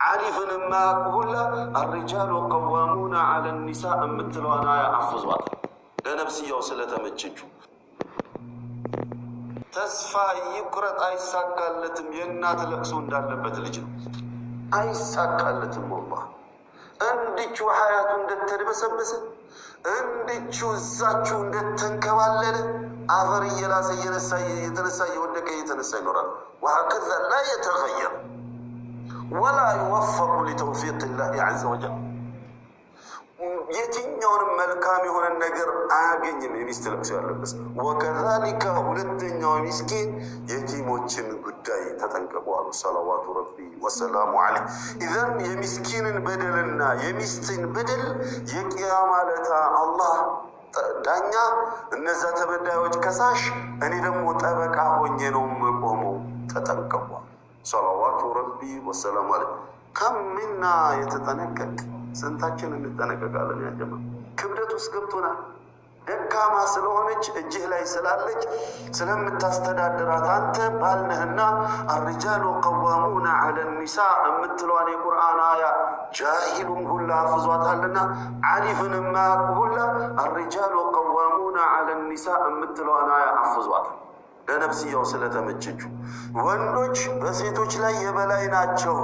ዓሪፍን ማያቁሁላ አርጃሉ ቀዋሙና ዐለ ኒሳ የምትለዋን አያ አፍዟት ለነፍስያው ስለተመቸችው ተስፋ ይቁረጥ አይሳካለትም። የእናት ለቅሶ እንዳለበት ልጅ ነው። አይሳካለትም። ወላሂ እንድቹ ሐያቱ እንደተደበሰበሰ እንድቹ እዛችሁ እንደተንከባለለ አፈር እየላሰ የተነሳ እየወደቀ እየተነሳ ይኖራል። ወሀከዛ ላ የተገየር ወላ ይወፈቁ ሊተውፊቅ ላህ ዐዘ ወጀል። የትኛውንም መልካም የሆነ ነገር አያገኝም የሚስት ለቅሶ ያለበት። ወከዛሊከ ሁለተኛው ሚስኪን የቲሞችን ጉዳይ ተጠንቀቋሉ። ሰለዋቱ ረቢ ወሰላሙ ዐለይህ። ኢዘን የሚስኪንን በደልና የሚስትን በደል የቂያማ ዕለት አላህ ዳኛ፣ እነዛ ተበዳዮች ከሳሽ፣ እኔ ደግሞ ጠበቃ ሆኜ ነው የምቆመው። ተጠንቀቋል። ሰለዋቱ ረቢ ወሰላሙ ዐለይህ። ከምና የተጠነቀቅ ስንታችን እንጠነቀቃለን? ያጀማ ክብደት ውስጥ ገብቶናል። ደካማ ስለሆነች እጅህ ላይ ስላለች ስለምታስተዳድራት አንተ ባልነህና አርጃሉ ቀዋሙና ዐለ ኒሳ የምትለዋን የቁርአን አያ ጃሂሉም ሁላ አፍዟታልና ዓሊፍን የማያውቁ ሁላ አርጃሉ ቀዋሙና ዐለ ኒሳ የምትለዋን አያ አፍዟታል ለነፍስያው ስለተመቸችው። ወንዶች በሴቶች ላይ የበላይ ናቸው፣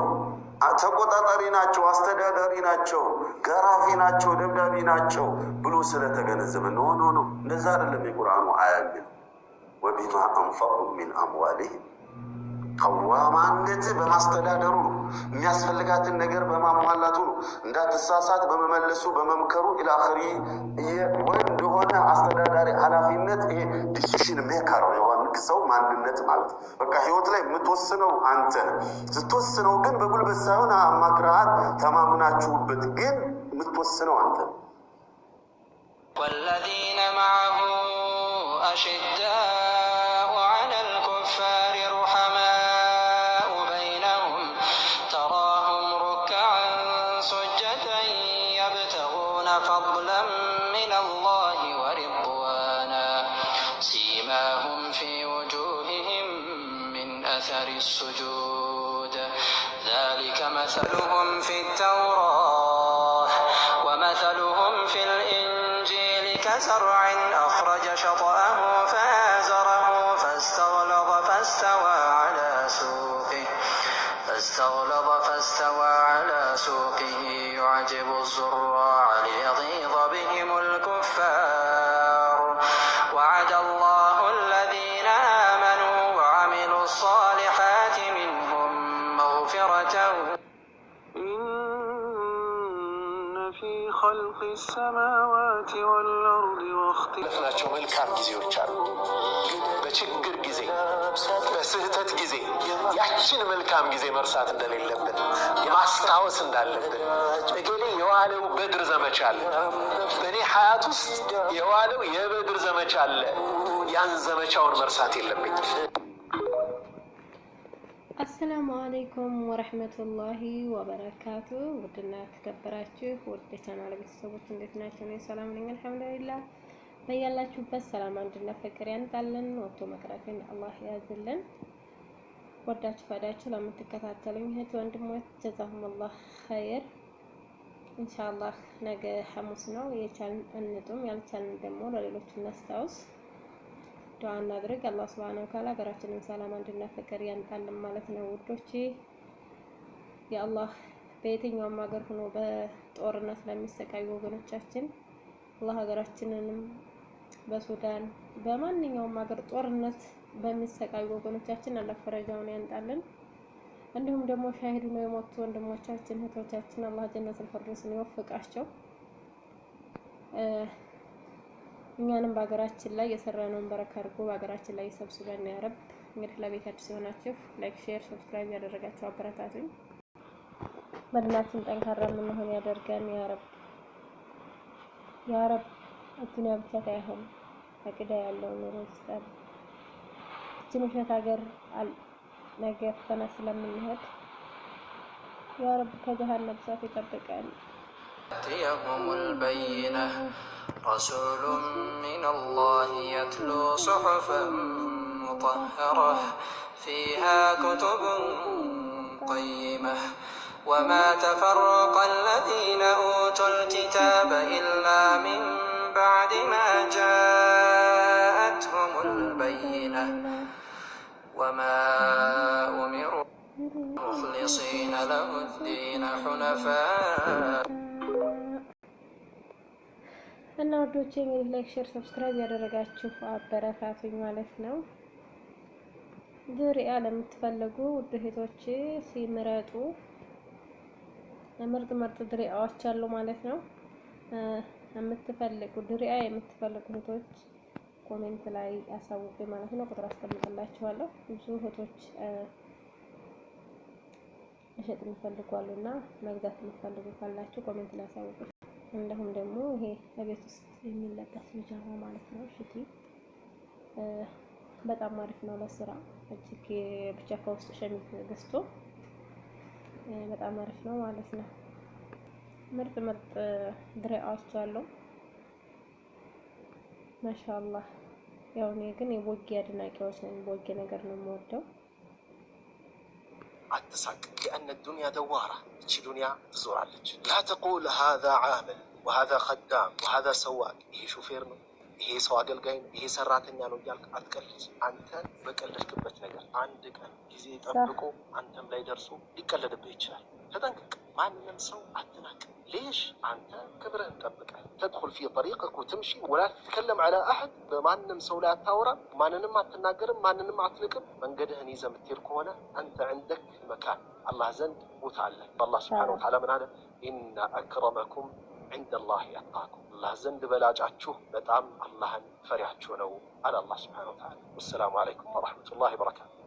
ተቆጣጣሪ ናቸው፣ አስተዳዳሪ ናቸው፣ ገራፊ ናቸው፣ ደብዳቤ ናቸው ብሎ ስለተገነዘበ ነው። እንደዛ አይደለም የቁርአኑ አያ የሚለው። ወቢማ አንፈቁ ሚን አምዋሊሂም ቀዋማነት በማስተዳደሩ ነው። የሚያስፈልጋትን ነገር በማሟላቱ ነው። እንዳትሳሳት በመመለሱ በመምከሩ ኢላአኺሪ። ወንድ ሆነ አስተዳዳሪ ኃላፊነት ይሄ ዲሲሽን ሜከር የሆነ ሰው ማንነት ማለት በቃ ህይወት ላይ የምትወስነው አንተ ስትወስነው ግን በጉልበት ሳይሆን አማክረሃት ተማምናችሁበት ግን የምትወስነው አንተ። ወለዚነ መዐሁ አሽዳኡ ዐለል ኩፋሪ ሩሐማኡ በይነሁም ተራሁም ሩክዐን ሱጀደን የብተጉነ ፈድለን ሚነላሂ ወሪድዋና ሲማሁም ፊ ውጁሂሂም ሚን አሰሪ ሱጁድ ዛሊከ መሰሉሁም ፊ ተውራህ ወመሰሉሁም ፊል ኢንጂል ከዘርዕን አኽረጀ ሸጥአሁ ፈአዘረሁ ፈስተግለظ ፈስተወى ዐላ ሱቂሂ ዩዕጂቡ ዙራዕ ሊየጊظ ቢሂሙል ኩፋር ወዐደ አላሁ አለዚነ አመኑ ወዐሚሉ ሷሊሓት ሚንሁም መግፊረተን ኢነ ፊ ኸልቂ ሰማዋት ወልአርድ ወእኽቲላፍናቸው መልካም ጊዜዎች አሉ። በችግር ጊዜ፣ በስህተት ጊዜ ያችን መልካም ጊዜ መርሳት እንደሌለብን ማስታወስ እንዳለብን። እገሌ የዋለው በድር ዘመቻ አለ፣ በእኔ ሀያት ውስጥ የዋለው የበድር ዘመቻ አለ። ያን ዘመቻውን መርሳት የለብኝ። አሰላሙ አለይኩም ወረህመቱላሂ ወበረካቱ። ውድና ተከበራችሁ ውድ ቻናል ቤተሰቦች እንዴት ናቸው? እኔ ሰላም ነኝ አልሐምዱሊላህ። በያላችሁበት ሰላም፣ አንድነት፣ ፍቅር ያንጣልን። ወጥቶ መቅረትን አላህ ያዝልን። ወዳችሁ ፈዳችሁ ለምትከታተሉኝ እህት ወንድሞች ጀዛሁሙላህ ኸይር። ኢንሻአላህ ነገ ሐሙስ ነው። የቻልን እንጡም ያልቻልን ደግሞ ለሌሎች እናስታውስ፣ ዱዓ እናድርግ። አላህ ሱብሃነሁ ወተዓላ ሀገራችንን ሰላም፣ አንድነት፣ ፍቅር ያንጣልን ማለት ነው ውዶቼ። የአላህ በየትኛውም ሀገር ሆኖ በጦርነት ለሚሰቃዩ ወገኖቻችን አላህ ሀገራችንንም በሱዳን በማንኛውም ሀገር ጦርነት በሚሰቃዩ ወገኖቻችን አላህ ፈረጃውን ያንጣልን። እንዲሁም ደግሞ ሻሂዱ ነው የሞቱ ወንድሞቻችን እህቶቻችን አላህ ጀነቱል ፊርደውስን ይወፍቃቸው። እኛንም በሀገራችን ላይ የሰራነውን በረካ አድርጎ በሀገራችን ላይ ይሰብስበን ያ ረብ። እንግዲህ ለቤት አዲስ የሆናችሁ ላይክ፣ ሼር፣ ሰብስክራይብ ያደረጋችሁ አበረታቱኝ። በድናችን ጠንካራ የምንሆን ያደርገን ያ ረብ ያ ረብ። እዱንያ ብቻ ሳይሆን አቂዳ ያለው ኑሮ ይስጠን። እችን ውሸት ሀገር ነገ ፈተና ስለምንሄድ ያ ረብ ከጀሃነም እሳት ይጠብቀን። تأتيهمul bayyinah rasulun minallahi yatlu suhufan mutahharah fiha kutubun qayyimah وما تفرق الذين أوتوا الكتاب إلا من بعد ما جاءتهم البينة وما أمروا مخلصين له الدين حنفاء እና ወዶቼ እንግዲህ ላይክ ሼር ሰብስክራይብ ያደረጋችሁ አበረታቱኝ ማለት ነው። ዙሪያ ለምትፈልጉ ውድ እህቶች ሲመረጡ ምርጥ ምርጥ ድሪያዎች አሉ ማለት ነው። የምትፈልጉ ድሪያ የምትፈልጉ እህቶች ኮሜንት ላይ አሳውቁኝ ማለት ነው። ቁጥር አስቀምጥላችኋለሁ። ብዙ እህቶች መሸጥ የሚፈልጓሉና መግዛት የሚፈልጉ ካላችሁ ኮሜንት ላይ አሳውቁኝ። እንደሁም ደግሞ ይሄ በቤት ውስጥ የሚለበስ ቢጃማ ማለት ነው። ሽቲ በጣም አሪፍ ነው ለስራ እጅግ ብቻ ከውስጥ ሸሚዝ ገዝቶ በጣም አሪፍ ነው ማለት ነው። ምርጥ ምርጥ ድሪያዎች አሉ ማሻአላህ። ያው እኔ ግን የቦጌ አድናቂዎች ነኝ። ቦጌ ነገር ነው የምወደው። አትሳቅ لأن الدنيا دوارة እቺ ዱንያ ትዞራለች። لا تقول هذا عامل وهذا خدام وهذا سواق ይሄ ሹፌር ነው ይሄ ሰው አገልጋይ ነው ይሄ ሰራተኛ ነው እያልክ አትቀልድ። አንተ በቀለድክበት ነገር አንድ ቀን ጊዜ ጠብቆ አንተም ላይ ደርሶ ሊቀለድብህ ይችላል። ተጠንቀቅ። ማንንም ሰው አትናቅ። ليش አንተ ክብርህን ጠብቀህ تدخل في طريقك وتمشي ولا تتكلم على أحد በማንም ሰው ላይ አታወራም፣ ማንንም አትናገርም፣ ማንንም አትንቅም። መንገድህን ይዘህ የምትሄድ ከሆነ አንተ عندك مكان አላህ ዘንድ ቦታ አለ። አላህ Subhanahu Wa Ta'ala ምን አለ? إن أكرمكم عند الله أتقاكم الله زند بلاجاتشو بتعم الله فريحتشو نو على الله سبحانه وتعالى. والسلام عليكم ورحمة الله وبركاته.